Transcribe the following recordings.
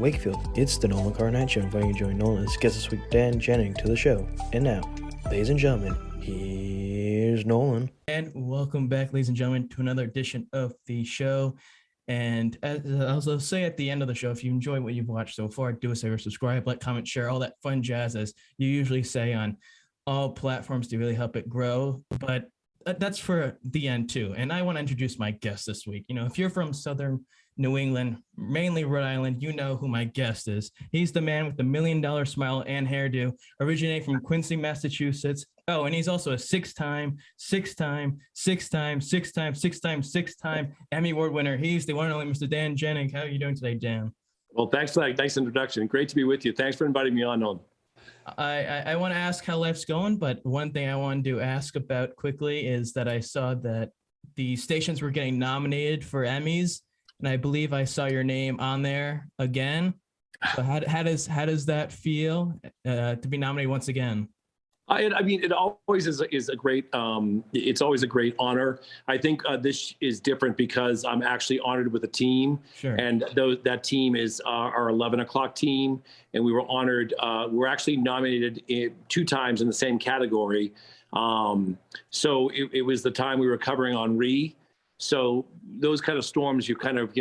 Wakefield, it's the Nolan Car Night Show, inviting you to join Nolan as guest this week, Dan Jaehnig, to the show. And now, ladies and gentlemen, here's Nolan. And welcome back, ladies and gentlemen, to another edition of the show. And as I'll say at the end of the show, if you enjoy what you've watched so far, do us a favor, subscribe, like, comment, share, all that fun jazz, as you usually say on all platforms to really help it grow. But that's for the end too. And I want to introduce my guest this week. You know, if you're from Southern New England, mainly Rhode Island, you know who my guest is. He's the man with the $1 million smile and hairdo, originating from Quincy, Massachusetts. Oh, and he's also a six-time Emmy Award winner. He's the one and only Mr. Dan Jaehnig. How are you doing today, Dan? Well, thanks for that nice introduction. Great to be with you. Thanks for inviting me on, Nolan. I want to ask how life's going, but one thing I wanted to ask about quickly is that I saw that the stations were getting nominated for Emmys, and I believe I saw your name on there again. So how does that feel to be nominated once again? I mean, it always is a great. It's always a great honor. I think this is different because I'm actually honored with a team, Sure. And that team is our 11 o'clock team, and we were honored. We were actually nominated 2 times in the same category. So it was the time we were covering Henri. So those kind of storms, you kind of,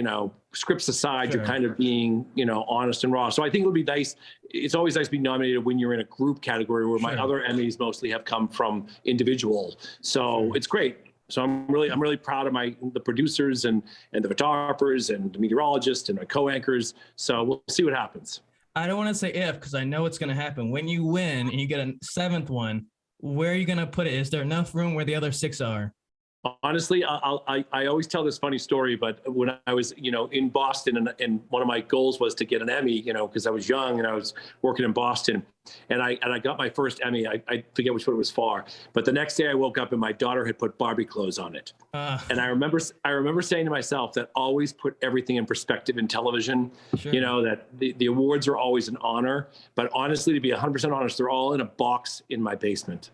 scripts aside, Sure. You're kind of being, honest and raw. So I think it would be nice. It's always nice to be nominated when you're in a group category where my Sure. other Emmys mostly have come from individual. So Sure. It's great. So I'm really proud of the producers and the photographers and the meteorologists and my co-anchors. So we'll see what happens. I don't want to say if, because I know it's going to happen. When you win and you get a 7th one, where are you going to put it? Is there enough room where the other 6 are? Honestly, I always tell this funny story, but when I was, in Boston, and one of my goals was to get an Emmy, because I was young and I was working in Boston, and I got my first Emmy. I forget which one it was for, but the next day I woke up and my daughter had put Barbie clothes on it, and I remember saying to myself that always put everything in perspective in television. Sure. That the awards are always an honor, but honestly, to be 100% honest, they're all in a box in my basement.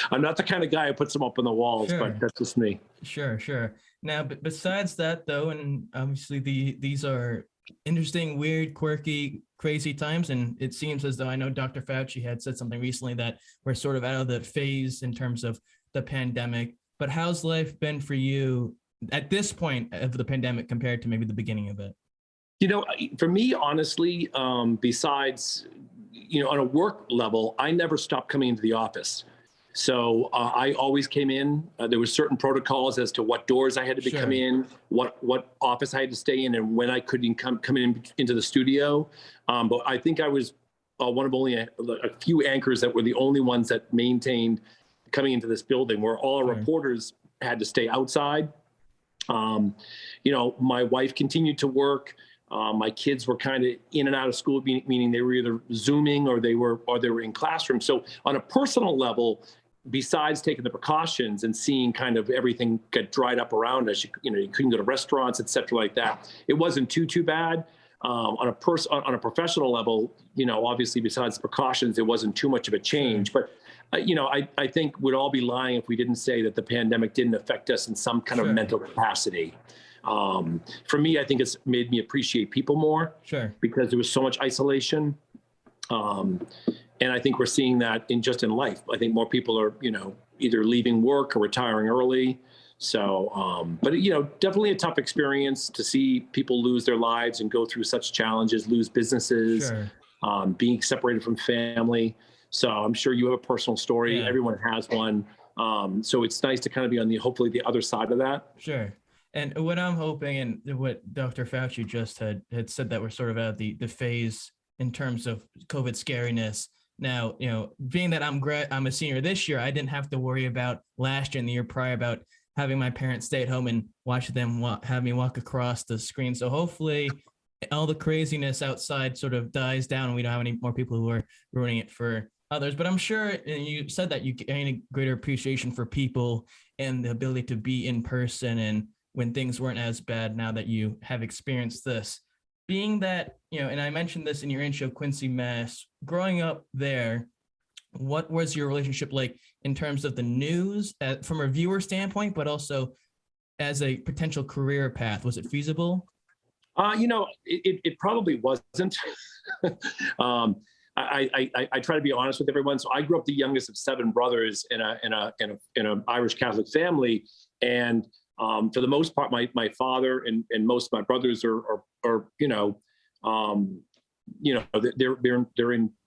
I'm not the kind of guy who puts them up on the walls, Sure. But that's just me. Sure. Now, but besides that, though, and obviously these are interesting, weird, quirky, crazy times, and it seems as though I know Dr. Fauci had said something recently that we're sort of out of the phase in terms of the pandemic. But how's life been for you at this point of the pandemic compared to maybe the beginning of it? For me, honestly, besides, on a work level, I never stopped coming into the office. So I always came in. There were certain protocols as to what doors I had to come in, what office I had to stay in, and when I couldn't come into the studio. But I think I was one of only a few anchors that were the only ones that maintained coming into this building, where all our reporters had to stay outside. My wife continued to work. My kids were kind of in and out of school, meaning they were either Zooming or they were in classrooms. So on a personal level, besides taking the precautions and seeing kind of everything get dried up around us, you couldn't go to restaurants, et cetera, like that. It wasn't too bad. On a professional level, obviously besides the precautions, it wasn't too much of a change. But I think we'd all be lying if we didn't say that the pandemic didn't affect us in some kind of mental capacity. For me, I think it's made me appreciate people more, because there was so much isolation. And I think we're seeing that in life. I think more people are, either leaving work or retiring early. So, but definitely a tough experience to see people lose their lives and go through such challenges, lose businesses, being separated from family. So I'm sure you have a personal story. Yeah. Everyone has one. So it's nice to kind of be hopefully the other side of that. Sure. And what I'm hoping, and what Dr. Fauci just had said, that we're sort of at the phase in terms of COVID scariness. Now, being that I'm a senior this year, I didn't have to worry about last year and the year prior about having my parents stay at home and watch them have me walk across the screen. So hopefully all the craziness outside sort of dies down and we don't have any more people who are ruining it for others. But I'm sure, and you said that you gain a greater appreciation for people and the ability to be in person and when things weren't as bad, now that you have experienced this. Being that, and I mentioned this in your intro, Quincy, Mass, growing up there, what was your relationship like in terms of the news from a viewer standpoint, but also as a potential career path? Was it feasible? It probably wasn't. I try to be honest with everyone. So I grew up the youngest of 7 brothers in an Irish Catholic family, and for the most part, my father and most of my brothers are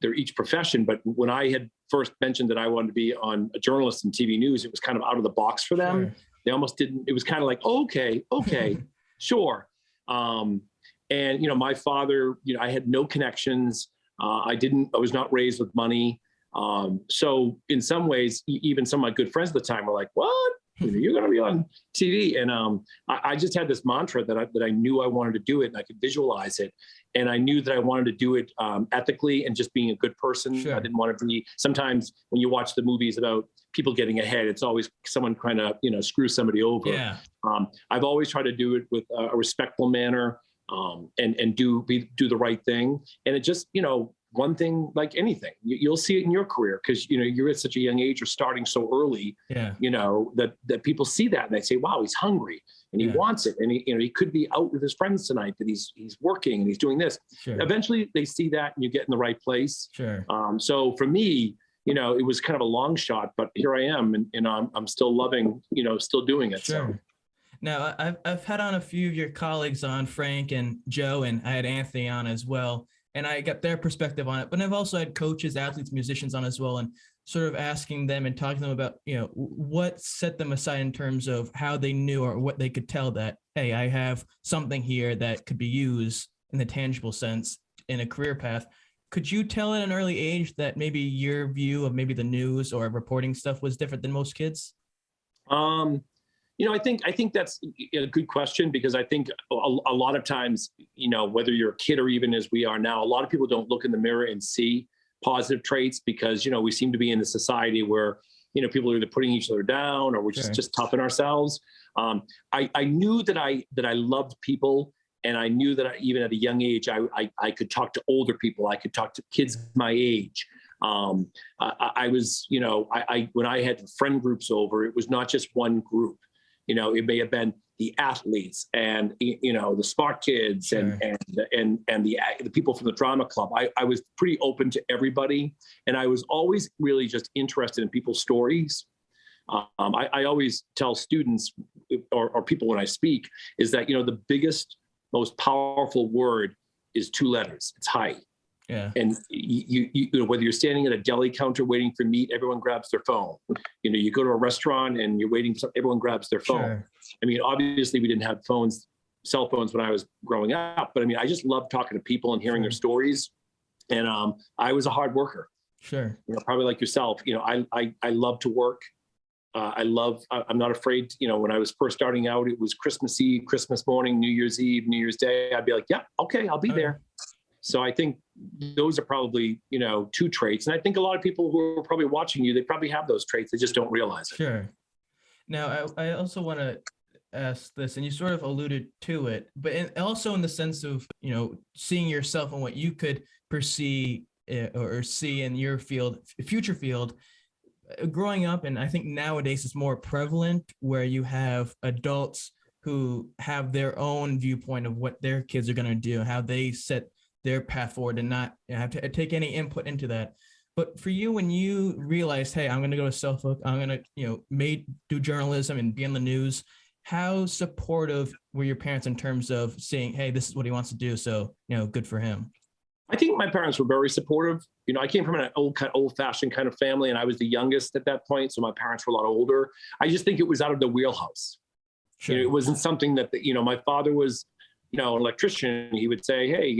they're each profession. But when I had first mentioned that I wanted to be a journalist in TV news, it was kind of out of the box for them. Sure. They almost didn't. It was kind of like, okay, sure. And my father, I had no connections. I was not raised with money. So in some ways, even some of my good friends at the time were like, what? You're going to be on TV. And I just had this mantra that I knew I wanted to do it, and I could visualize it. And I knew that I wanted to do it ethically and just being a good person. Sure. I didn't want to be, sometimes when you watch the movies about people getting ahead, it's always someone trying to, screw somebody over. Yeah. I've always tried to do it with a respectful manner, and do the right thing. And it just, one thing, like anything, you'll see it in your career, because you're at such a young age, you're starting so early. Yeah. That people see that and they say, wow, he's hungry and he wants it, and he could be out with his friends tonight, that he's working and he's doing this. Sure. Eventually they see that and you get in the right place. Sure. So for me, it was kind of a long shot, but here I am, and I'm still loving, still doing it. Sure. So. Now, I've had on a few of your colleagues on, Frank and Joe, and I had Anthony on as well, and I got their perspective on it. But I've also had coaches, athletes, musicians on as well, and sort of asking them and talking to them about, what set them aside in terms of how they knew or what they could tell that, hey, I have something here that could be used in the tangible sense in a career path. Could you tell at an early age that maybe your view of maybe the news or reporting stuff was different than most kids? I think that's a good question, because I think a lot of times, whether you're a kid or even as we are now, a lot of people don't look in the mirror and see positive traits, because, we seem to be in a society where, people are either putting each other down or we're just tough on ourselves. I knew that I loved people, and I knew that even at a young age, I could talk to older people. I could talk to kids my age. I was, when I had friend groups over, it was not just one group. It may have been the athletes and, the smart kids. Sure. and the people from the drama club. I was pretty open to everybody. And I was always really just interested in people's stories. I always tell students or people when I speak is that, the biggest, most powerful word is 2 letters. It's hi. Yeah. And you whether you're standing at a deli counter waiting for meat, everyone grabs their phone. You go to a restaurant and you're waiting for everyone grabs their phone. Sure. I mean, obviously we didn't have cell phones when I was growing up, but I mean, I just loved talking to people and hearing their stories. And I was a hard worker. Sure. Probably like yourself. I love to work. I'm not afraid. When I was first starting out, it was Christmas Eve, Christmas morning, New Year's Eve, New Year's Day. I'd be like, yeah, okay, I'll be there. So I think those are probably, 2 traits. And I think a lot of people who are probably watching you, they probably have those traits. They just don't realize it. Sure. Now, I also want to ask this, and you sort of alluded to it, but also in the sense of, seeing yourself and what you could perceive or see in your future field, growing up. And I think nowadays it's more prevalent where you have adults who have their own viewpoint of what their kids are going to do, how they set their path forward, and not have to take any input into that. But for you, when you realized, hey, I'm going to go to Suffolk, I'm going to do journalism and be in the news, how supportive were your parents in terms of saying, hey, this is what he wants to do, so good for him? I think my parents were very supportive. I came from an old-fashioned kind of family, and I was the youngest at that point, so my parents were a lot older. I just think it was out of the wheelhouse. Sure. It wasn't something that my father was an electrician. He would say, hey,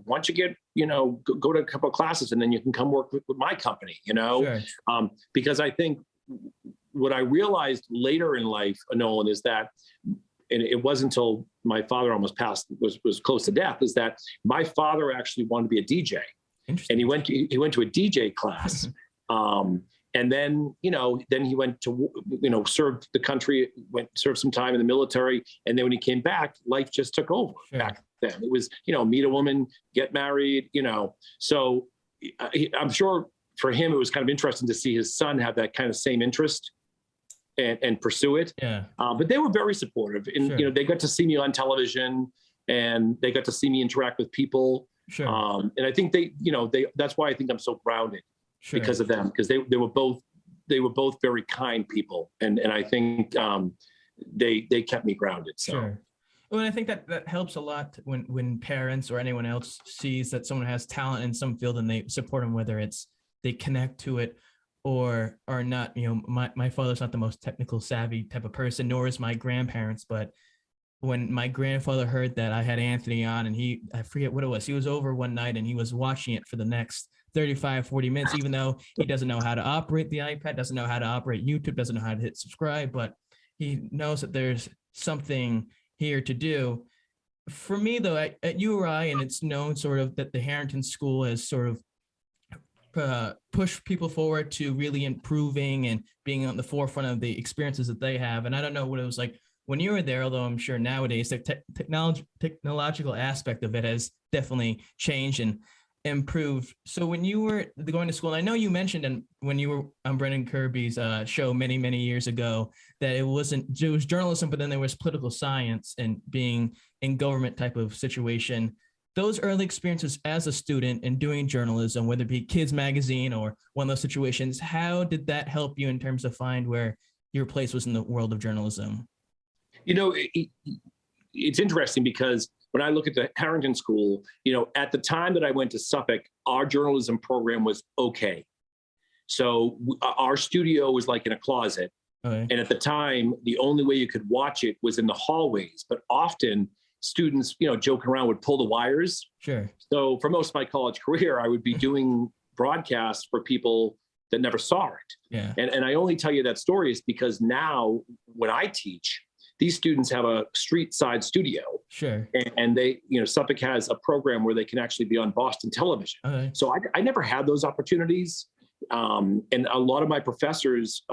once you get, go to a couple of classes and then you can come work with my company, Sure. Because I think what I realized later in life, Nolan, is that, and it wasn't until my father almost passed, was close to death, is that my father actually wanted to be a DJ. And he went to a DJ class. And then, then he went to, served the country, served some time in the military. And then when he came back, life just took over. Sure. Back then. It was, meet a woman, get married, So I'm sure for him, it was kind of interesting to see his son have that kind of same interest and pursue it. Yeah. But they were very supportive. And, sure. They got to see me on television. and they got to see me interact with people. Sure. And I think that's why I think I'm so grounded, because of them, because they were both very kind people. And I think they kept me grounded. So. Sure. Well, I think that helps a lot when parents or anyone else sees that someone has talent in some field and they support them, whether it's they connect to it or not. My father's not the most technical savvy type of person, nor is my grandparents. But when my grandfather heard that I had Anthony on, and I forget what it was, he was over one night and he was watching it for the next 35, 40 minutes, even though he doesn't know how to operate the iPad, doesn't know how to operate YouTube, doesn't know how to hit subscribe, but he knows that there's something here to do. For me, though, at URI, and it's known sort of that the Harrington School has sort of pushed people forward to really improving and being on the forefront of the experiences that they have. And I don't know what it was like when you were there, although I'm sure nowadays the technological aspect of it has definitely changed and improved. So when you were going to school, and I know you mentioned, and when you were on Brendan Kirby's show many, many years ago, that it was journalism, but then there was political science and being in government type of situation. Those early experiences as a student and doing journalism, whether it be Kids Magazine or one of those situations, how did that help you in terms of find where your place was in the world of journalism? It's interesting because when I look at the Harrington School, at the time that I went to Suffolk, our journalism program was okay. So our studio was like in a closet. Okay. And at the time, the only way you could watch it was in the hallways. But often students, joking around, would pull the wires. Sure. So for most of my college career, I would be doing broadcasts for people that never saw it. Yeah. And I only tell you that story is because now when I teach, these students have a street side studio. Sure. And they, Suffolk has a program where they can actually be on Boston television. Okay. So I never had those opportunities. And a lot of my professors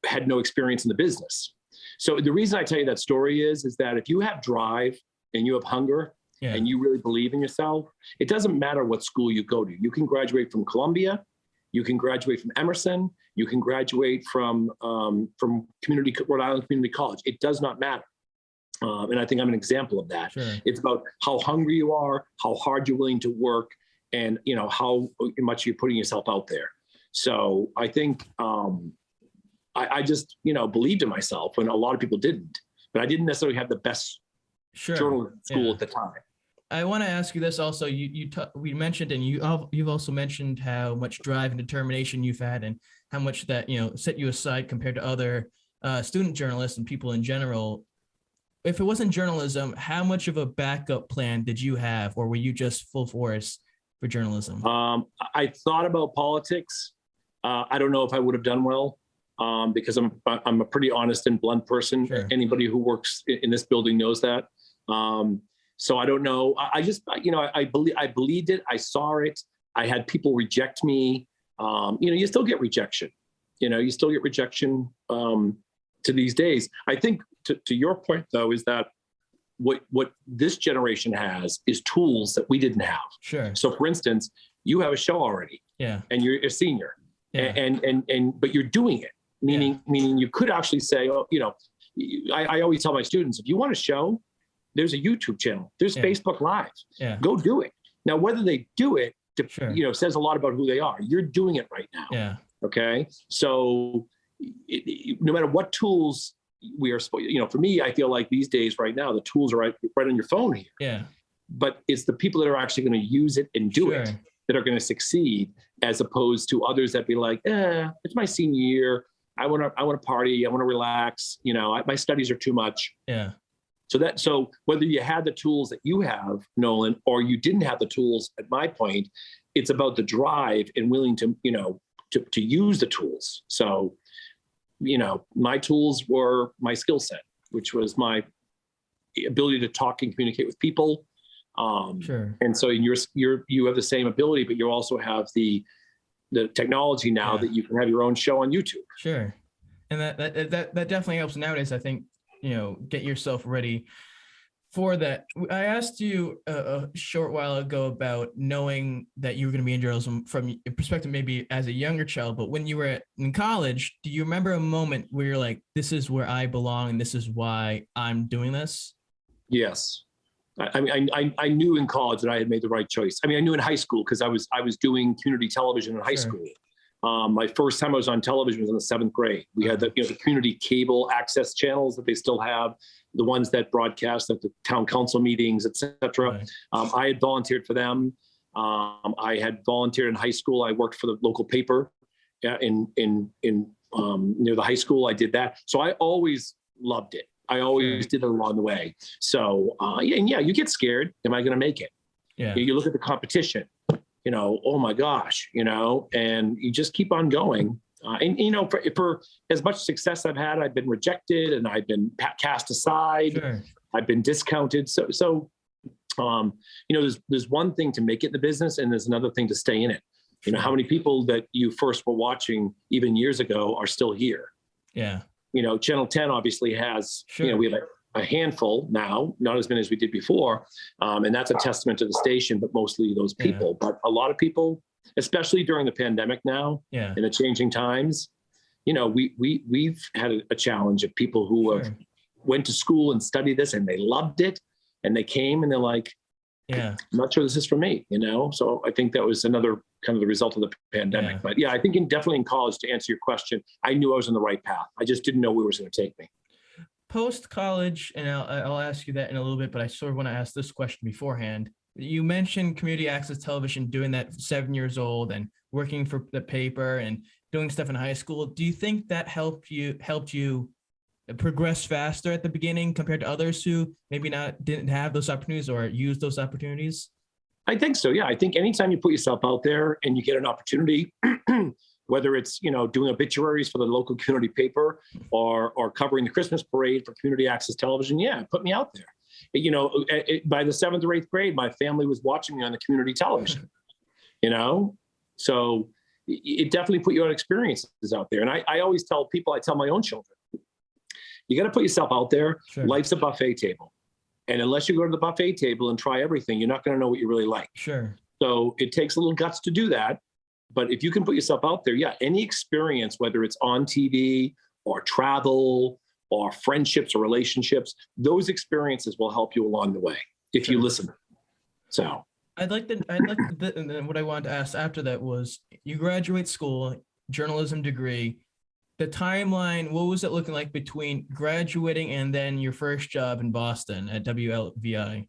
had no experience in the business. So the reason I tell you that story is that if you have drive and you have hunger, yeah, and you really believe in yourself, it doesn't matter what school you go to. You can graduate from Columbia, you can graduate from Emerson, you can graduate from Rhode Island Community College. It does not matter. And I think I'm an example of that. Sure. It's about how hungry you are, how hard you're willing to work, and how much you're putting yourself out there. So I think I just believed in myself when a lot of people didn't. But I didn't necessarily have the best journalism school at the time. I want to ask you this also. We mentioned, and you've also mentioned how much drive and determination you've had, and how much that set you aside compared to other student journalists and people in general. If it wasn't journalism, how much of a backup plan did you have, or were you just full force for journalism? I thought about politics. I don't know if I would have done well because I'm a pretty honest and blunt person. Sure. Anybody who works in this building knows that. So I don't know. I just, I believed it. I saw it. I had people reject me. You still get rejection. You still get rejection to these days. I think to your point though, is that what this generation has is tools that we didn't have. Sure. So for instance, you have a show already. Yeah. And you're a senior. Yeah. But you're doing it. Meaning you could actually say, I always tell my students, if you want a show, there's a YouTube channel, there's Facebook Live. Yeah. Go do it. Now, whether they do it, Sure. says a lot about who they are. You're doing it right now. Yeah. Okay. So no matter what tools we are, for me, I feel like these days right now, the tools are right on your phone here. Yeah. But it's the people that are actually going to use it and do it that are going to succeed, as opposed to others that be like, it's my senior year. I want to party. I want to relax. My studies are too much. Yeah. So whether you had the tools that you have, Nolan, or you didn't have the tools, at my point, it's about the drive and willing to use the tools. So, my tools were my skill set, which was my ability to talk and communicate with people. Sure. And so you have the same ability, but you also have the technology now that you can have your own show on YouTube. Sure. And that definitely helps nowadays, I think, get yourself ready for that. I asked you a short while ago about knowing that you were going to be in journalism from your perspective, maybe as a younger child, but when you were in college, do you remember a moment where you're like, this is where I belong and this is why I'm doing this? Yes. I knew in college that I had made the right choice. I mean, I knew in high school because I was doing community television in high school. My first time I was on television was in the 7th grade. We had the community cable access channels that they still have, the ones that broadcast at the town council meetings, et cetera. Right. I had volunteered for them. I had volunteered in high school. I worked for the local paper in near the high school. I did that. So I always loved it. I always did it along the way. So, you get scared. Am I going to make it? Yeah. You look at the competition, oh my gosh, and you just keep on going. For as much success I've had, I've been rejected and I've been cast aside. Sure. I've been discounted. So, there's one thing to make it in the business and there's another thing to stay in it. How many people that you first were watching even years ago are still here? Yeah. Channel 10 obviously has, we have a handful now, not as many as we did before. And that's a testament to the station, but mostly those people. But a lot of people, especially during the pandemic now, in the changing times, we've had a challenge of people who have went to school and studied this and they loved it. And they came and they're like, I'm not sure this is for me, So I think that was another kind of the result of the pandemic. But I think definitely in college, to answer your question, I knew I was on the right path. I just didn't know where it was going to take me. Post-college, and I'll ask you that in a little bit, but I sort of want to ask this question beforehand. You mentioned community access television, doing that 7 years old and working for the paper and doing stuff in high school. Do you think that helped you progress faster at the beginning compared to others who maybe didn't have those opportunities or used those opportunities? I think so. Yeah. I think anytime you put yourself out there and you get an opportunity, whether it's, doing obituaries for the local community paper or covering the Christmas parade for community access television, put me out there. By the 7th or 8th grade, my family was watching me on the community television, so it definitely put you on experiences out there. And I always tell people, I tell my own children, you got to put yourself out there. Sure. Life's a buffet table. And unless you go to the buffet table and try everything, you're not going to know what you really like. Sure. So it takes a little guts to do that. But if you can put yourself out there, any experience, whether it's on TV or travel or friendships or relationships, those experiences will help you along the way if you listen. So and then what I wanted to ask after that was, you graduate school, journalism degree. The timeline, what was it looking like between graduating and then your first job in Boston at WLVI?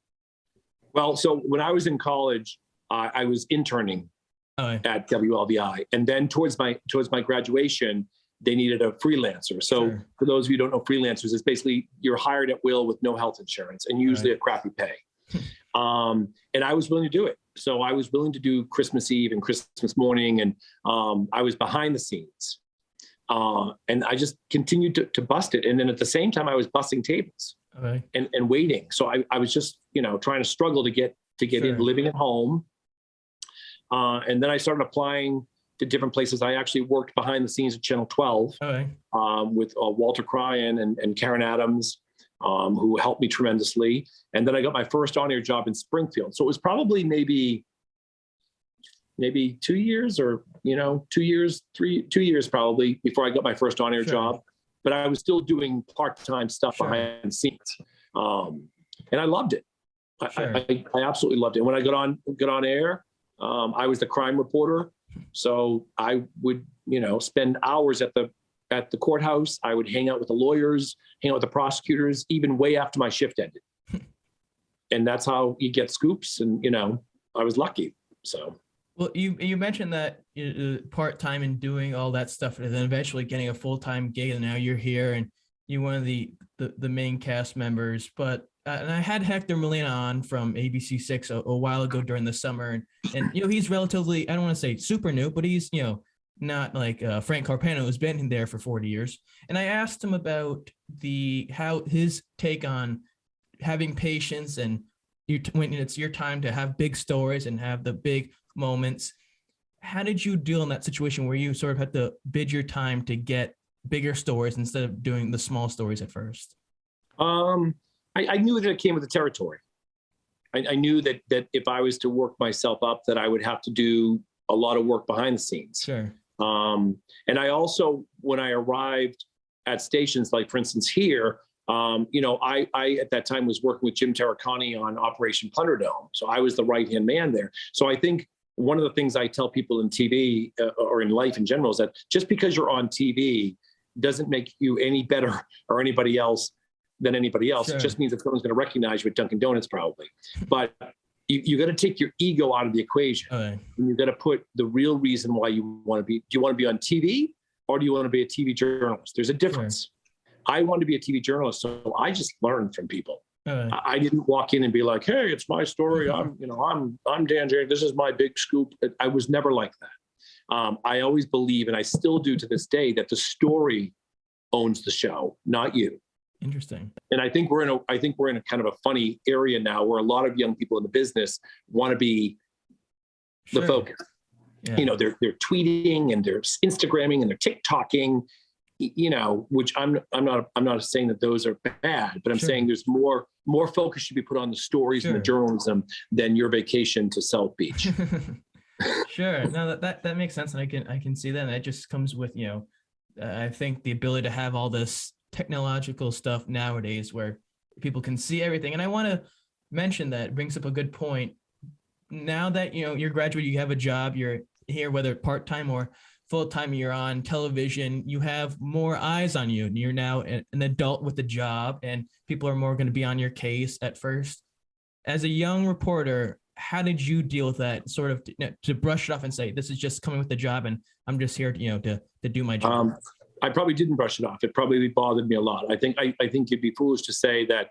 Well, so when I was in college, I was interning at WLVI. And then towards my graduation, they needed a freelancer. So for those of you who don't know, freelancers is basically you're hired at will with no health insurance and usually a crappy pay. And I was willing to do it. So I was willing to do Christmas Eve and Christmas morning. And I was behind the scenes. And I just continued to bust it. And then at the same time, I was busting tables and waiting. So I was just, trying to struggle to get in, living at home. And then I started applying to different places. I actually worked behind the scenes at Channel 12 with Walter Cryan and Karen Adams, who helped me tremendously. And then I got my first on-air job in Springfield. So it was probably maybe 2 years or, 2 years probably before I got my first on-air job. But I was still doing part-time stuff behind the scenes. And I loved it. I absolutely loved it. When I got on air, I was the crime reporter. So I would, spend hours at the courthouse. I would hang out with the lawyers, hang out with the prosecutors, even way after my shift ended. And that's how you get scoops. And, I was lucky. So. Well, you mentioned that part-time and doing all that stuff, and then eventually getting a full-time gig, and now you're here and you're one of the main cast members. But and I had Hector Molina on from ABC6 a while ago during the summer, and he's relatively, I don't want to say super new, but he's not like Frank Carpano, who's been in there for 40 years. And I asked him about how his take on having patience and when it's your time to have big stories and have the big moments. How did you deal in that situation where you sort of had to bid your time to get bigger stories instead of doing the small stories at first? I knew that it came with the territory. I knew that if I was to work myself up, that I would have to do a lot of work behind the scenes. Sure. And I also, when I arrived at stations, like for instance here, I at that time was working with Jim Terracani on Operation Thunderdome. So I was the right-hand man there. So I think one of the things I tell people in TV or in life in general is that just because you're on TV doesn't make you any better or anybody else than anybody else. Sure. It just means that someone's going to recognize you at Dunkin' Donuts probably. But you got to take your ego out of the equation. Okay. And you got to put the real reason why you want to be. Do you want to be on TV or do you want to be a TV journalist? There's a difference. Sure. I wanted to be a TV journalist, so I just learned from people. I didn't walk in and be like, "Hey, it's my story. I'm Dan Jaehnig. This is my big scoop." I was never like that. I always believe, and I still do to this day, that the story owns the show, not you. Interesting. And I think we're in a kind of a funny area now where a lot of young people in the business want to be the focus. Yeah. They're tweeting and they're Instagramming and they're TikToking, which I'm not saying that those are bad, but I'm saying there's more focus should be put on the stories and the journalism than your vacation to South Beach. Sure. No, that makes sense. And I can see that. And that just comes with, I think the ability to have all this technological stuff nowadays where people can see everything. And I want to mention that brings up a good point. Now that, you're graduated, you have a job, you're here, whether part-time or full-time, you're on television, you have more eyes on you. You're now an adult with a job and people are more going to be on your case at first. As a young reporter, how did you deal with that, sort of to brush it off and say, this is just coming with the job and I'm just here to do my job? I probably didn't brush it off. It probably bothered me a lot. I think you'd be foolish to say that,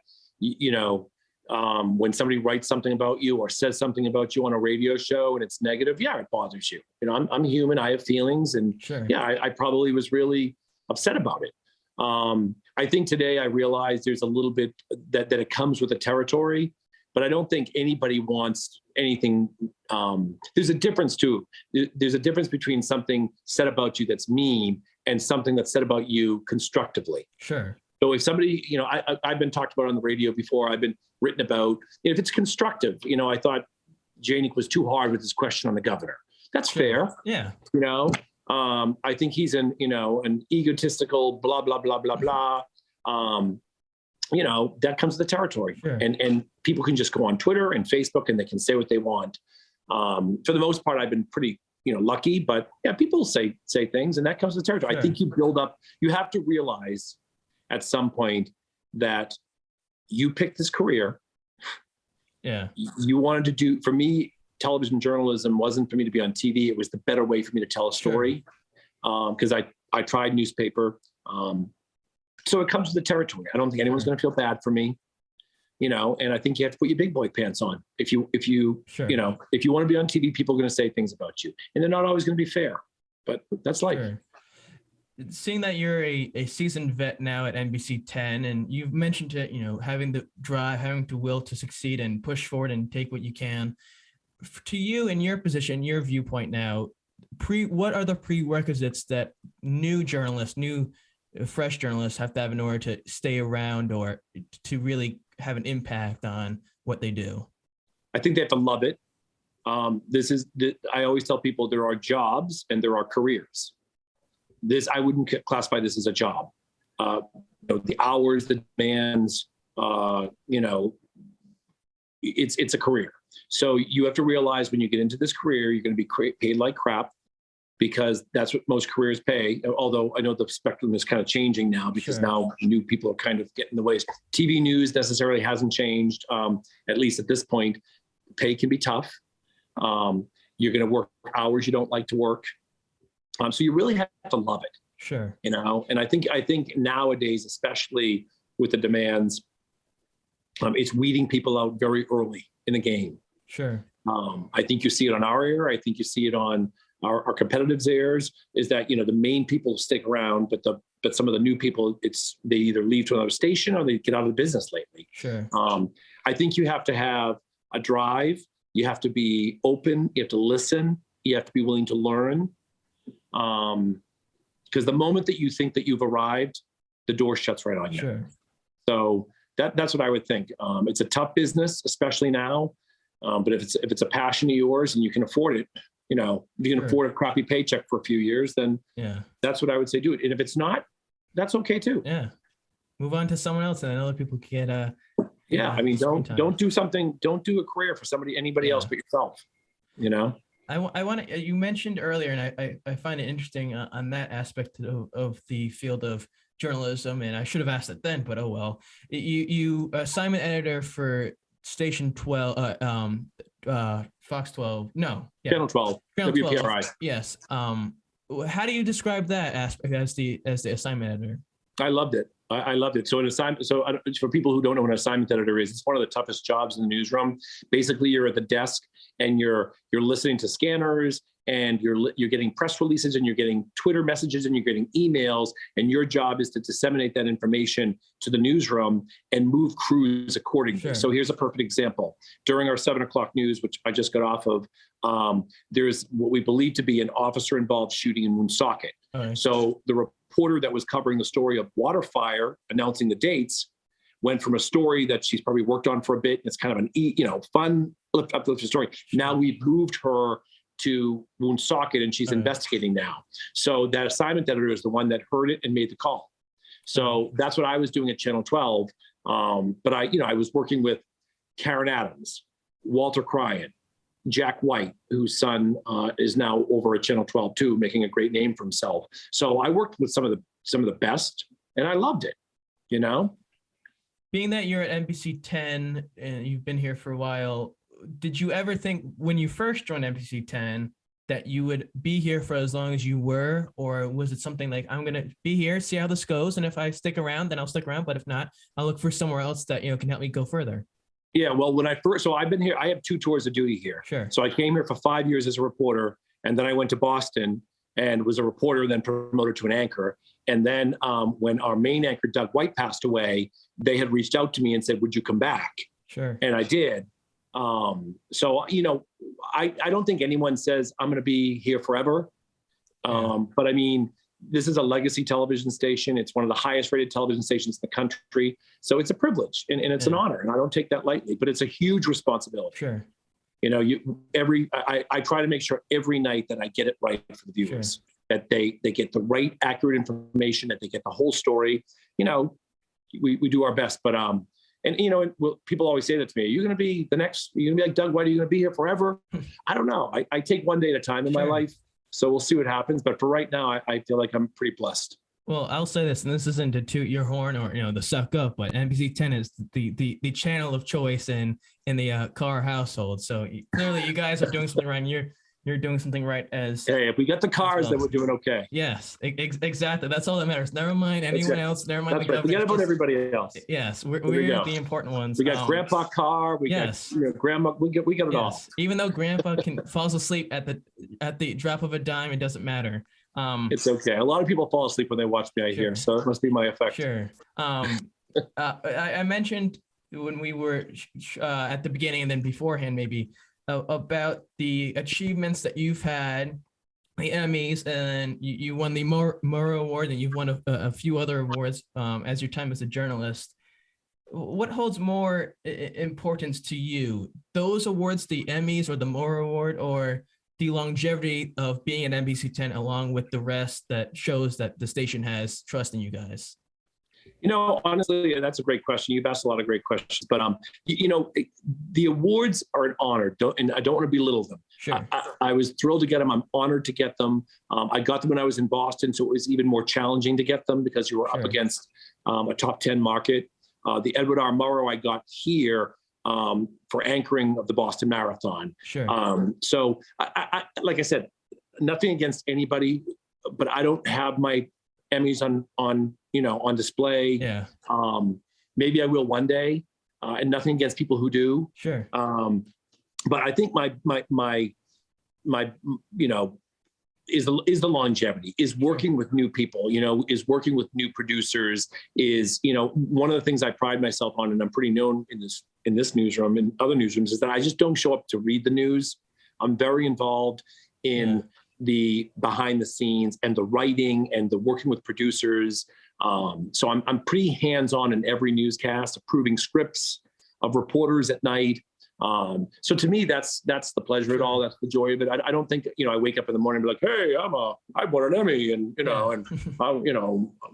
when somebody writes something about you or says something about you on a radio show and it's negative, it bothers you. I'm human. I have feelings, and I probably was really upset about it. I think today I realize there's a little bit that it comes with the territory, but I don't think anybody wants anything. There's a difference too. There's a difference between something said about you that's mean and something that's said about you constructively. Sure. So if somebody, I've been talked about on the radio before, I've been written about, if it's constructive, I thought Jaehnig was too hard with his question on the governor. That's fair. Yeah. I think he's an egotistical blah, blah, blah, blah, blah. That comes with the territory. Sure. And people can just go on Twitter and Facebook and they can say what they want. For the most part, I've been pretty lucky, but people say things, and that comes with the territory. Sure. I think you build up, you have to realize at some point that you picked this career. Yeah. You wanted to do, for me, television journalism wasn't for me to be on TV. It was the better way for me to tell a story. Because I tried newspaper. So it comes with the territory. I don't think anyone's going to feel bad for me. And I think you have to put your big boy pants on. If you want to be on TV, people are going to say things about you, and they're not always going to be fair, but that's life. Sure. Seeing that you're a seasoned vet now at NBC 10, and you've mentioned having the drive, having the will to succeed and push forward and take what you can. To you, in your position, your viewpoint now, what are the prerequisites that fresh journalists have to have in order to stay around or to really have an impact on what they do? I think they have to love it. I always tell people there are jobs and there are careers. I wouldn't classify this as a job. The hours, the demands, it's a career. So you have to realize when you get into this career, you're going to be paid like crap, because that's what most careers pay. Although I know the spectrum is kind of changing now, because now new people are kind of getting in the way. TV news necessarily hasn't changed, at least at this point. Pay can be tough. You're going to work hours you don't like to work. So you really have to love it. Sure. And I think nowadays, especially with the demands, it's weeding people out very early in the game. Sure. I think you see it on our air. I think you see it on our competitors' airs, is that, the main people stick around, but some of the new people, they either leave to another station or they get out of the business lately. Sure. I think you have to have a drive. You have to be open. You have to listen. You have to be willing to learn. Because the moment that you think that you've arrived, the door shuts right on you. Sure. So that's what I would think. It's a tough business, especially now. But if it's a passion of yours and you can afford it, if you can afford a crappy paycheck for a few years, then that's what I would say, do it. And if it's not, that's okay too. Yeah. move on to someone else, and then other people can get yeah. I mean, don't do a career for anybody else but yourself. You know. I want to. You mentioned earlier, and I find it interesting on that aspect of the field of journalism, and I should have asked it then, but oh well. You assignment editor for Station 12, Fox 12, no, yeah. Channel 12, WPRI. Yes. How do you describe that aspect as the assignment editor? I loved it. I loved it. So an assignment. So for people who don't know what an assignment editor is, it's one of the toughest jobs in the newsroom. Basically, you're at the desk and you're listening to scanners, and you're getting press releases, and you're getting Twitter messages, and you're getting emails, and your job is to disseminate that information to the newsroom and move crews accordingly. Sure. So here's a perfect example. During our 7:00 news, which I just got off of, there's what we believe to be an officer-involved shooting in Woonsocket. Right. So the reporter that was covering the story of water fire, announcing the dates, went from a story that she's probably worked on for a bit. It's kind of an fun uplifting story. Now we've moved her to Woonsocket, and she's investigating now. So that assignment editor is the one that heard it and made the call. So that's what I was doing at Channel 12. But I was working with Karen Adams, Walter Cryan, Jack White, whose son is now over at Channel 12 too, making a great name for himself. So I worked with some of the best, and I loved it. You know, being that you're at NBC 10 and you've been here for a while, did you ever think when you first joined NBC 10 that you would be here for as long as you were, or was it something like, I'm going to be here, see how this goes, and if I stick around, then I'll stick around, but if not, I'll look for somewhere else that can help me go further? Yeah, well, so I've been here, I have 2 tours of duty here. Sure. So I came here for 5 years as a reporter, and then I went to Boston and was a reporter, then promoted to an anchor. And then when our main anchor, Doug White, passed away, they had reached out to me and said, would you come back? Sure. And I did. So, I don't think anyone says I'm going to be here forever. But I mean, this is a legacy television station. It's one of the highest rated television stations in the country. So it's a privilege and it's an honor, and I don't take that lightly, but it's a huge responsibility. Sure. I try to make sure every night that I get it right for the viewers, that they get the right, accurate information, that they get the whole story. We do our best, but, people always say that to me, you're going to be like Doug White, are you going to be here forever? I don't know. I take one day at a time in my life. So we'll see what happens. But for right now, I feel like I'm pretty blessed. Well, I'll say this, and this isn't to toot your horn or, the suck up, but NBC 10 is the channel of choice in the Carr household. So clearly you guys are doing something right. You're doing something right as. Hey, if we get the cars, then we're doing okay. Yes, exactly. That's all that matters. Never mind anyone else. Never mind the government. Forget about everybody else. Yes, we're the important ones. We got Grandpa Carr. We got Grandma. We got it all. Even though Grandpa falls asleep at the drop of a dime, it doesn't matter. It's okay. A lot of people fall asleep when they watch me, I hear. So it must be my effect. Sure. I mentioned when we were at the beginning and then beforehand, maybe, about the achievements that you've had, the Emmys, and you won the Murrow Award, and you've won a few other awards as your time as a journalist. What holds more importance to you? Those awards, the Emmys or the Murrow Award, or the longevity of being at NBC 10 along with the rest that shows that the station has trust in you guys? Honestly, that's a great question. You've asked a lot of great questions, but the awards are an honor, and I don't want to belittle them. Sure. I was thrilled to get them. I'm honored to get them. I got them when I was in Boston, so it was even more challenging to get them because you were up against a top 10 market. The Edward R. Murrow I got here for anchoring of the Boston Marathon. Sure. So I like I said, nothing against anybody, but I don't have my Emmys on display. Yeah. Maybe I will one day, and nothing against people who do. Sure. But I think my is the longevity, is working with new people, is working with new producers, is, one of the things I pride myself on, and I'm pretty known in this newsroom and other newsrooms, is that I just don't show up to read the news. I'm very involved in the behind the scenes and the writing and the working with producers. So I'm pretty hands-on in every newscast, approving scripts of reporters at night, So to me, that's the pleasure of it all. That's the joy of it. I don't think, I wake up in the morning and be like, hey, I won an Emmy and,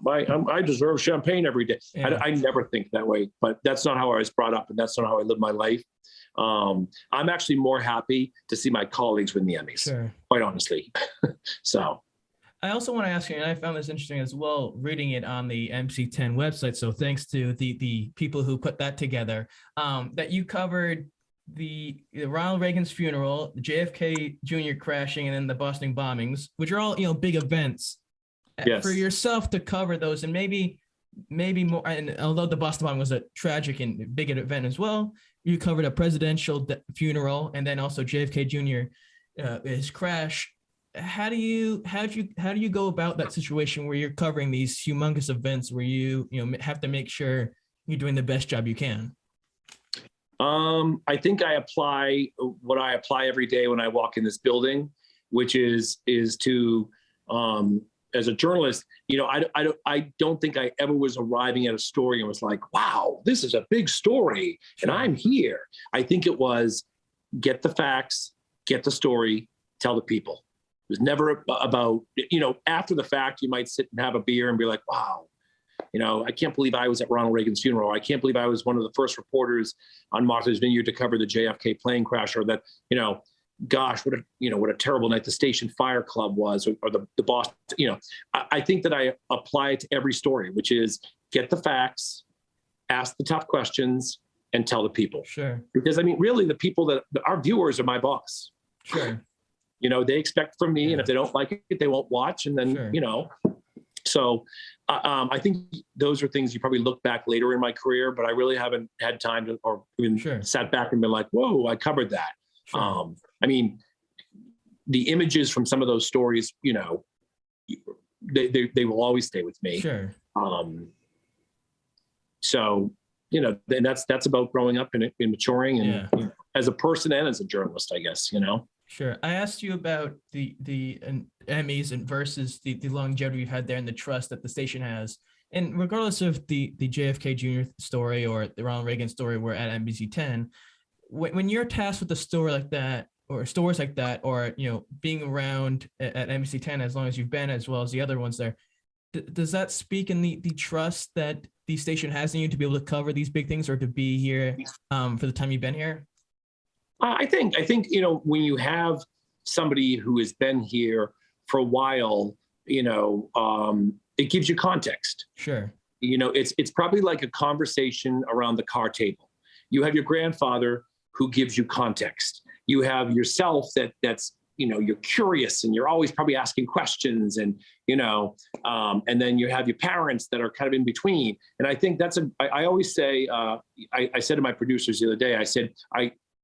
I deserve champagne every day. Yeah. I never think that way, but that's not how I was brought up and that's not how I live my life. I'm actually more happy to see my colleagues win the Emmys, quite honestly. So. I also want to ask you, and I found this interesting as well, reading it on the MC10 website. So thanks to the people who put that together, that you covered the Ronald Reagan's funeral, the JFK Jr. crashing, and then the Boston bombings, which are all, big events. Yes. For yourself to cover those, and maybe more, and although the Boston bombing was a tragic and big event as well, you covered a presidential funeral, and then also JFK Jr. His crash. How do you go about that situation where you're covering these humongous events where you have to make sure you're doing the best job you can? I think I apply what I apply every day when I walk in this building, which is to, as a journalist, I don't think I ever was arriving at a story and was like, wow, this is a big story and I'm here. I think it was get the facts, get the story, tell the people. It was never about, after the fact, you might sit and have a beer and be like, wow, I can't believe I was at Ronald Reagan's funeral. I can't believe I was one of the first reporters on Martha's Vineyard to cover the JFK plane crash, or that, gosh, what a terrible night the Station Fire Club was, or the Boston, I think that I apply it to every story, which is get the facts, ask the tough questions, and tell the people. Sure. Because really the people that our viewers are my boss. Sure. They expect from me, and if they don't like it, they won't watch. And then, so I think those are things you probably look back later in my career, but I really haven't had time to, or even sat back and been like, whoa, I covered that. Sure. The images from some of those stories, they will always stay with me. Sure. So, then that's about growing up and maturing and as a person and as a journalist, I guess, Sure. I asked you about the Emmys and versus the longevity you've had there and the trust that the station has. And regardless of the JFK Jr. story or the Ronald Reagan story, we're at NBC 10. When you're tasked with a story like that, or stories like that, or being around at NBC 10 as long as you've been, as well as the other ones there, does that speak in the trust that the station has in you to be able to cover these big things or to be here for the time you've been here? I think, when you have somebody who has been here for a while, it gives you context. Sure. It's probably like a conversation around the car table. You have your grandfather who gives you context. You have yourself that's, you're curious and you're always probably asking questions and then you have your parents that are kind of in between. And I think I always say, I said to my producers the other day, I said,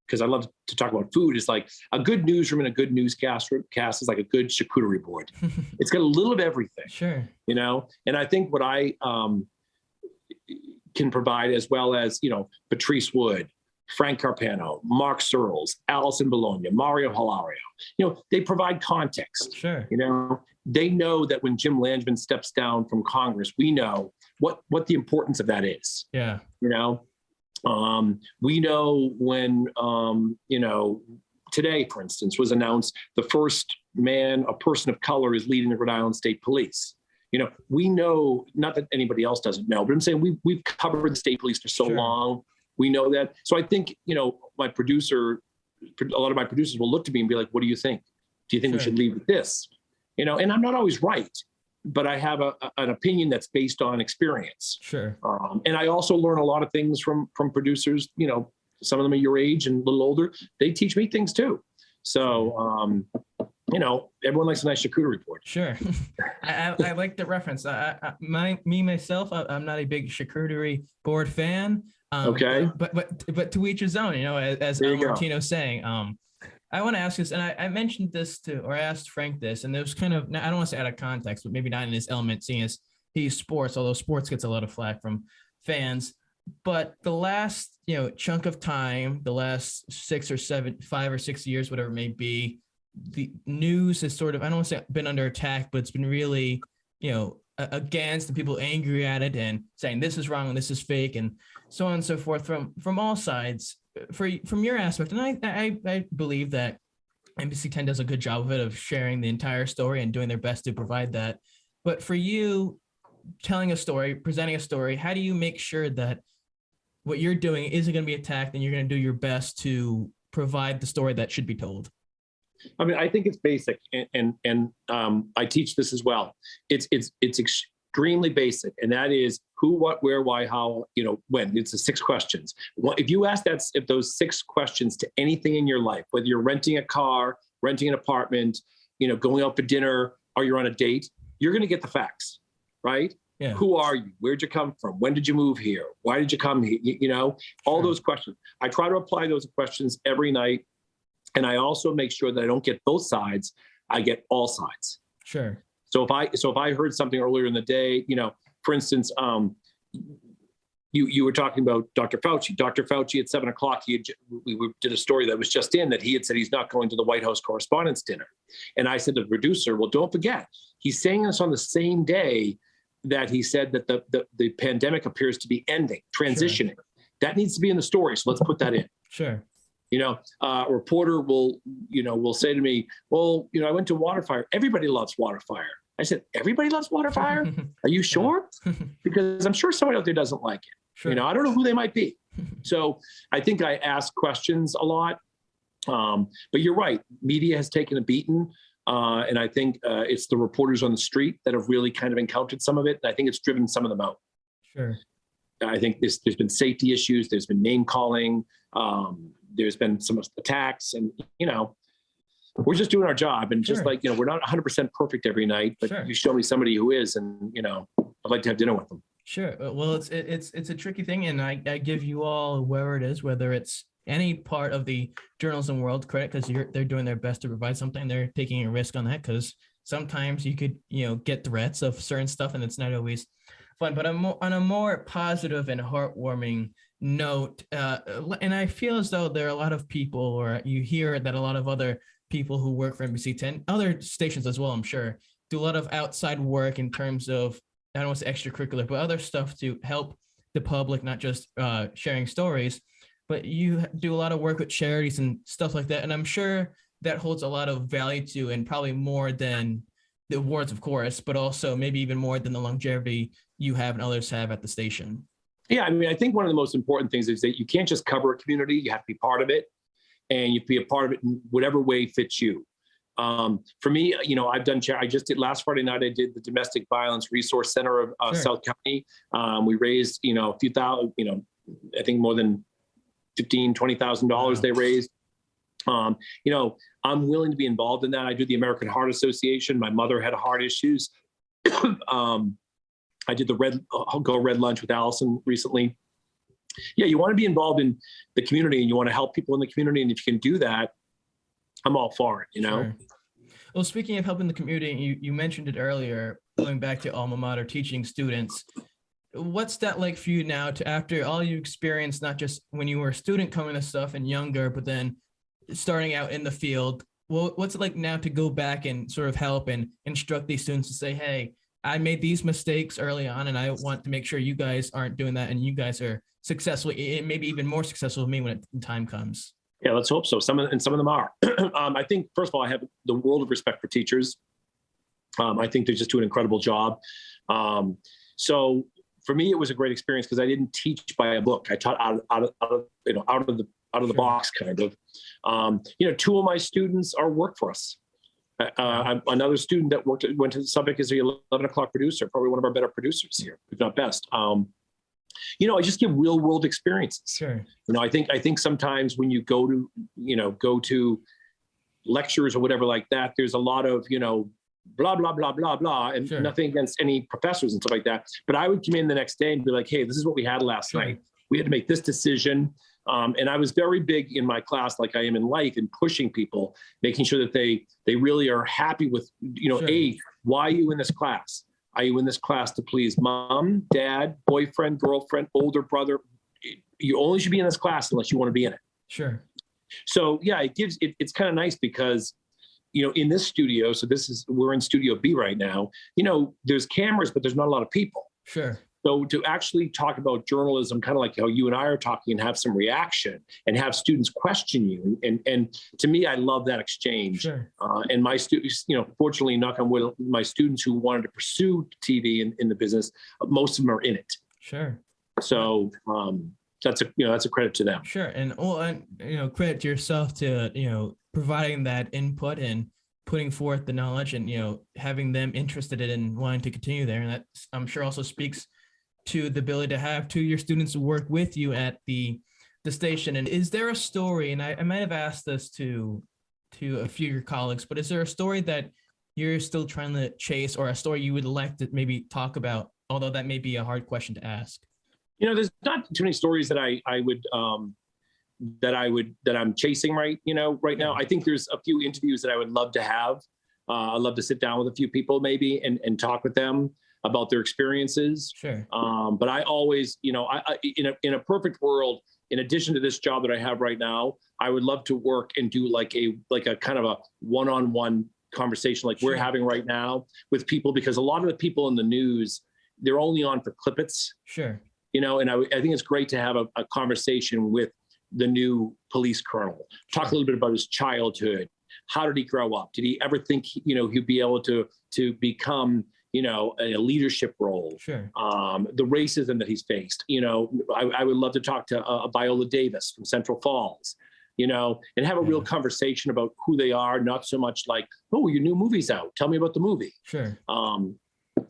because I love to talk about food, is like a good newsroom and a good newscast is like a good charcuterie board. It's got a little of everything. Sure. And I think what I can provide, as well as, Patrice Wood, Frank Carpano, Mark Searles, Alison Bologna, Mario Hilario, they provide context. Sure. They know that when Jim Langevin steps down from Congress, we know what the importance of that is. Yeah. We know when, today, for instance, was announced the first a person of color is leading the Rhode Island State Police. We know, not that anybody else doesn't know, but I'm saying we've covered the state police for so long. We know that. So I think, a lot of my producers will look to me and be like, what do you think? Do you think we should lead with this? And I'm not always right, but I have an opinion that's based on experience. Sure. And I also learn a lot of things from producers, some of them are your age and a little older. They teach me things too. So, everyone likes a nice charcuterie board. Sure. I like the reference. Myself, I'm not a big charcuterie board fan. Okay. But to each his own, as Al Martino's saying. I want to ask this, and I mentioned this I asked Frank this, and it was kind of, I don't want to say out of context, but maybe not in his element, seeing as he's sports, although sports gets a lot of flack from fans. But the last, chunk of time, the last 5 or 6 years, whatever it may be, the news has sort of, I don't want to say been under attack, but it's been really, against, and people angry at it and saying this is wrong and this is fake and so on and so forth from all sides. from your aspect, and I believe that NBC 10 does a good job of it, of sharing the entire story and doing their best to provide that. But for you, telling a story, presenting a story, how do you make sure that what you're doing isn't going to be attacked and you're going to do your best to provide the story that should be told? I mean, I think it's basic, and I teach this as well. It's extremely basic, and that is who, what, where, why, how, when. It's the 6 questions. If you ask those 6 questions to anything in your life, whether you're renting a car, renting an apartment, going out for dinner, or you're on a date, you're going to get the facts, right? Yeah. Who are you? Where'd you come from? When did you move here? Why did you come here? All those questions. I try to apply those questions every night. And I also make sure that I don't get both sides. I get all sides. Sure. So if I heard something earlier in the day, for instance, you were talking about Dr. Fauci. Dr. Fauci at 7:00, we did a story that was just in that he had said he's not going to the White House Correspondents' Dinner. And I said to the producer, well, don't forget, he's saying this on the same day that he said that the pandemic appears to be ending, transitioning. Sure. That needs to be in the story. So let's put that in. Sure. A reporter will say to me, well, I went to Waterfire. Everybody loves Waterfire. I said, everybody loves Waterfire? Are you sure? Because I'm sure someone out there doesn't like it. Sure. I don't know who they might be. So I think I ask questions a lot. But you're right. Media has taken a beating. And I think it's the reporters on the street that have really kind of encountered some of it. And I think it's driven some of them out. Sure. I think there's been safety issues. There's been name calling. There's been some attacks, and we're just doing our job. And just like we're not 100% perfect every night, but you show me somebody who is, and I'd like to have dinner with them. Sure. Well, it's a tricky thing, and I give you all, wherever it is, whether it's any part of the journalism world, credit, because they're doing their best to provide something. They're taking a risk on that, because sometimes you could get threats of certain stuff, and it's not always fun. But on a more positive and heartwarming note, and I feel as though there are a lot of people, or you hear that a lot of other people who work for NBC 10, other stations as well, I'm sure, do a lot of outside work in terms of, I don't want to say extracurricular, but other stuff to help the public, not just sharing stories. But you do a lot of work with charities and stuff like that. And I'm sure that holds a lot of value to, and probably more than the awards, of course, but also maybe even more than the longevity you have and others have at the station. Yeah, I mean, I think one of the most important things is that you can't just cover a community. You have to be part of it, and you have to be a part of it in whatever way fits you. For me, I've done, I just did last Friday night, I did the Domestic Violence Resource Center of South County. We raised, a few thousand, I think more than $15,000, $20,000 they raised. I'm willing to be involved in that. I do the American Heart Association. My mother had heart issues. I did the Go Red Lunch with Allison recently. Yeah, you want to be involved in the community, and you want to help people in the community. And if you can do that, I'm all for it, Sure. Well, speaking of helping the community, you mentioned it earlier, going back to alma mater, teaching students. What's that like for you now, to after all you experienced, not just when you were a student coming to stuff and younger, but then starting out in the field? Well, what's it like now to go back and sort of help and instruct these students to say, hey, I made these mistakes early on, and I want to make sure you guys aren't doing that, and you guys are successful, maybe even more successful than me when time comes? Yeah, let's hope so. Some of them are. I think, first of all, I have the world of respect for teachers. I think they just do an incredible job. So for me, it was a great experience because I didn't teach by a book. I taught out of the box, kind of. 2 of my students work for us. Another student that went to Suffolk is the 11 o'clock producer, probably one of our better producers here, if not best. I just give real world experiences. Sure. I think sometimes when you go to lectures or whatever like that, there's a lot of, blah, blah, blah, blah, blah, and nothing against any professors and stuff like that. But I would come in the next day and be like, hey, this is what we had last night. We had to make this decision. And I was very big in my class, like I am in life, in pushing people, making sure that they really are happy with, A, why are you in this class? Are you in this class to please mom, dad, boyfriend, girlfriend, older brother? You only should be in this class unless you want to be in it. Sure. So yeah, it's kind of nice because, in this studio, so we're in Studio B right now, there's cameras, but there's not a lot of people. Sure. So to actually talk about journalism, kind of like how you and I are talking, and have some reaction and have students question you. And to me, I love that exchange. Sure. And my students, fortunately, knock on wood, my students who wanted to pursue TV in the business, most of them are in it. Sure. So that's a credit to them. Sure. And credit to yourself to, providing that input and putting forth the knowledge and, having them interested in wanting to continue there. And that, I'm sure, also speaks to the ability to have your students work with you at the station. And is there a story, and I might have asked this to a few of your colleagues, but is there a story that you're still trying to chase, or a story you would like to maybe talk about, although that may be a hard question to ask? There's not too many stories that I'm chasing right now. I think there's a few interviews that I would love to have. I'd love to sit down with a few people maybe and talk with them about their experiences. Sure. But I always, in a perfect world, in addition to this job that I have right now, I would love to work and do like a kind of a one-on-one conversation like we're having right now with people, because a lot of the people in the news, they're only on for clippets. Sure. And I think it's great to have a conversation with the new police colonel, talk a little bit about his childhood. How did he grow up? Did he ever think, he'd be able to become, a leadership role? Sure. The racism that he's faced. I would love to talk to Viola Davis from Central Falls, and have a real conversation about who they are, not so much like, oh, your new movie's out. Tell me about the movie. Sure.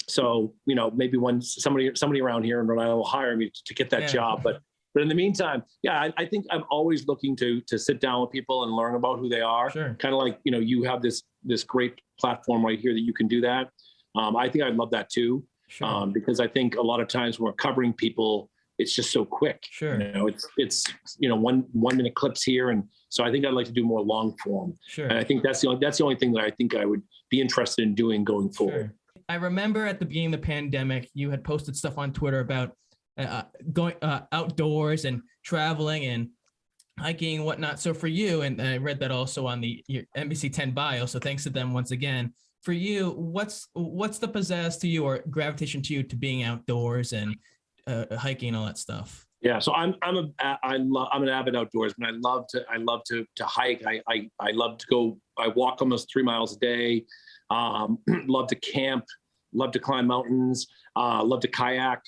So, maybe when somebody around here in Rhode Island will hire me to get that job. But in the meantime, I think I'm always looking to sit down with people and learn about who they are. Sure. Kind of like, you have this great platform right here that you can do that. I think I'd love that too. Sure. Because I think a lot of times when we're covering people, it's just so quick. Sure. It's 1 minute clips here. And so I think I'd like to do more long form. Sure. And I think that's the only thing that I think I would be interested in doing going forward. Sure. I remember at the beginning of the pandemic, you had posted stuff on Twitter about going outdoors and traveling and hiking and whatnot. So for you, and I read that also on your NBC 10 bio, so thanks to them once again. For you, what's the pizzazz to you or gravitation to you to being outdoors and hiking and all that stuff? Yeah, so I'm an avid outdoorsman. I love to hike. I love to go. I walk almost 3 miles a day. Love to camp. Love to climb mountains. Love to kayak.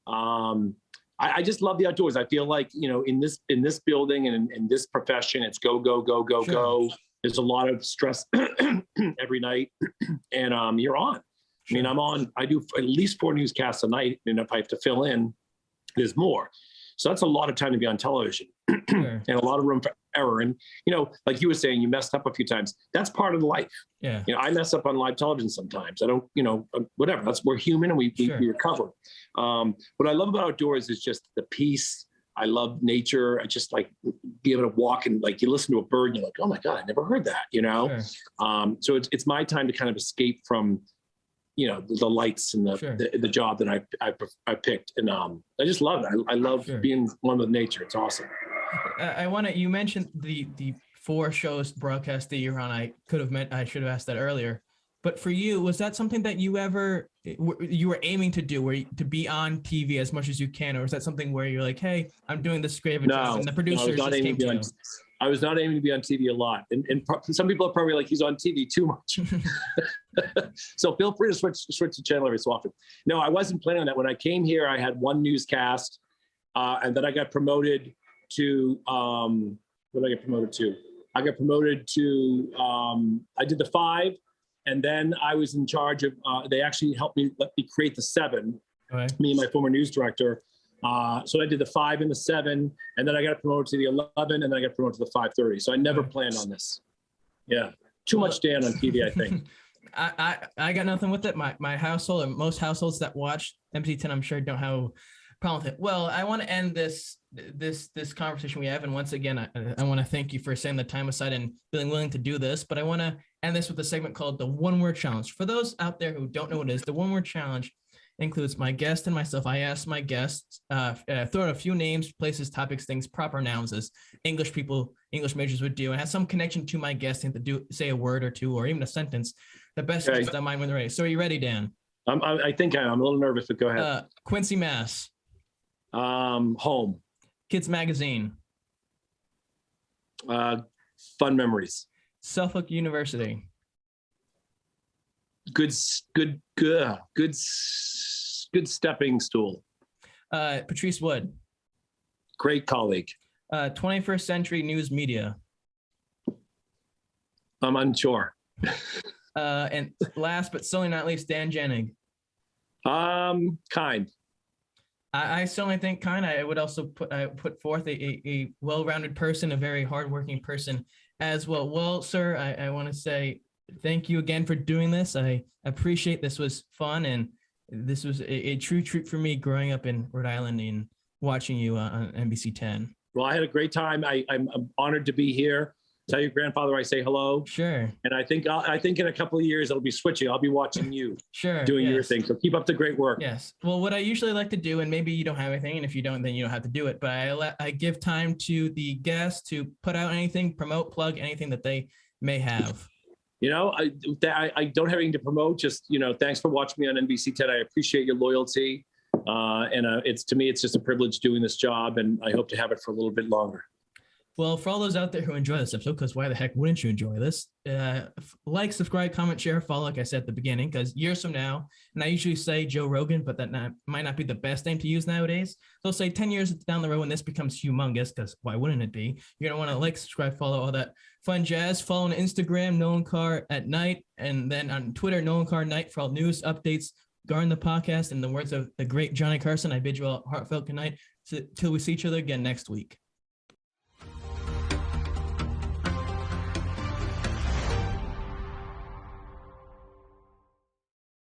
I just love the outdoors. I feel like in this building and in this profession, it's go go go go Sure. go. There's a lot of stress every night, and you're on. Sure. I mean, I'm on. I do at least 4 newscasts a night, and if I have to fill in, there's more. So that's a lot of time to be on television. Sure. And a lot of room for error. And, like you were saying, you messed up a few times. That's part of life. Yeah. I mess up on live television sometimes. I don't, whatever. We're human and we recover. What I love about outdoors is just the peace. I love nature. I just like be able to walk and like you listen to a bird and you're like, oh my God, I never heard that, Sure. So it's my time to kind of escape from, the lights and the job that I picked. And I just love it. I love being one with nature. It's awesome. You mentioned the 4 shows broadcast that you're on. I should have asked that earlier. But for you, was that something that you were aiming to do, to be on TV as much as you can? Or is that something where you're like, hey, I'm doing this great job and the producers just came to you? I was not aiming to be on TV a lot. And some people are probably like, he's on TV too much. So feel free to switch the channel every so often. No, I wasn't planning on that. When I came here, I had 1 newscast. And then I got promoted to, what did I get promoted to? I got promoted to, I did the 5. And then I was in charge of, they actually let me create the 7, okay. Me and my former news director. So I did the 5 and the 7, and then I got promoted to the 11, and then I got promoted to the 5:30. So I never planned on this. Yeah. Too much Dan on TV, I think. I got nothing with it. My household and most households that watch MC10, I'm sure don't have a problem with it. Well, I want to end this conversation we have. And once again, I want to thank you for setting the time aside and being willing to do this. But I want to end this with a segment called the 1-word challenge. For those out there who don't know what it is, the 1-word challenge includes my guest and myself. I ask my guests, throw out a few names, places, topics, things, proper nouns as English majors would do, and has some connection to my guest and say a word or two, or even a sentence. The best gets that mind when they're ready. So are you ready, Dan? I think I'm a little nervous, but go ahead. Quincy, Mass. Home. Kids Magazine. Fun memories. Suffolk University. Good stepping stool. Patrice Wood. Great colleague. 21st Century News Media. I'm unsure. And last but certainly not least, Dan Jaehnig. Kind. I certainly think kind. I would also put forth a well-rounded person, a very hardworking person as well. Well, sir, I want to say thank you again for doing this. I appreciate this was fun, and this was a true treat for me growing up in Rhode Island and watching you on NBC 10. Well, I had a great time. I'm honored to be here. Tell your grandfather I say hello. Sure. And I think in a couple of years it'll be switching. I'll be watching you. Sure. Doing your thing. So keep up the great work. Yes. Well, what I usually like to do, and maybe you don't have anything, and if you don't, then you don't have to do it. But I give time to the guests to put out anything, promote, plug anything that they may have. You know, I don't have anything to promote. Just, you know, thanks for watching me on NBC 10. I appreciate your loyalty. And it's to me, it's just a privilege doing this job, and I hope to have it for a little bit longer. Well, for all those out there who enjoy this episode, because why the heck wouldn't you enjoy this? Like, subscribe, comment, share, follow, like I said at the beginning, because years from now, and I usually say Joe Rogan, but that might not be the best name to use nowadays. So say 10 years down the road when this becomes humongous, because why wouldn't it be? You're going to want to like, subscribe, follow, all that fun jazz. Follow on Instagram, Nolan Carr at night, and then on Twitter, Nolan Carr night for all news, updates, regarding the podcast. In the words of the great Johnny Carson, I bid you all a heartfelt good night till we see each other again next week.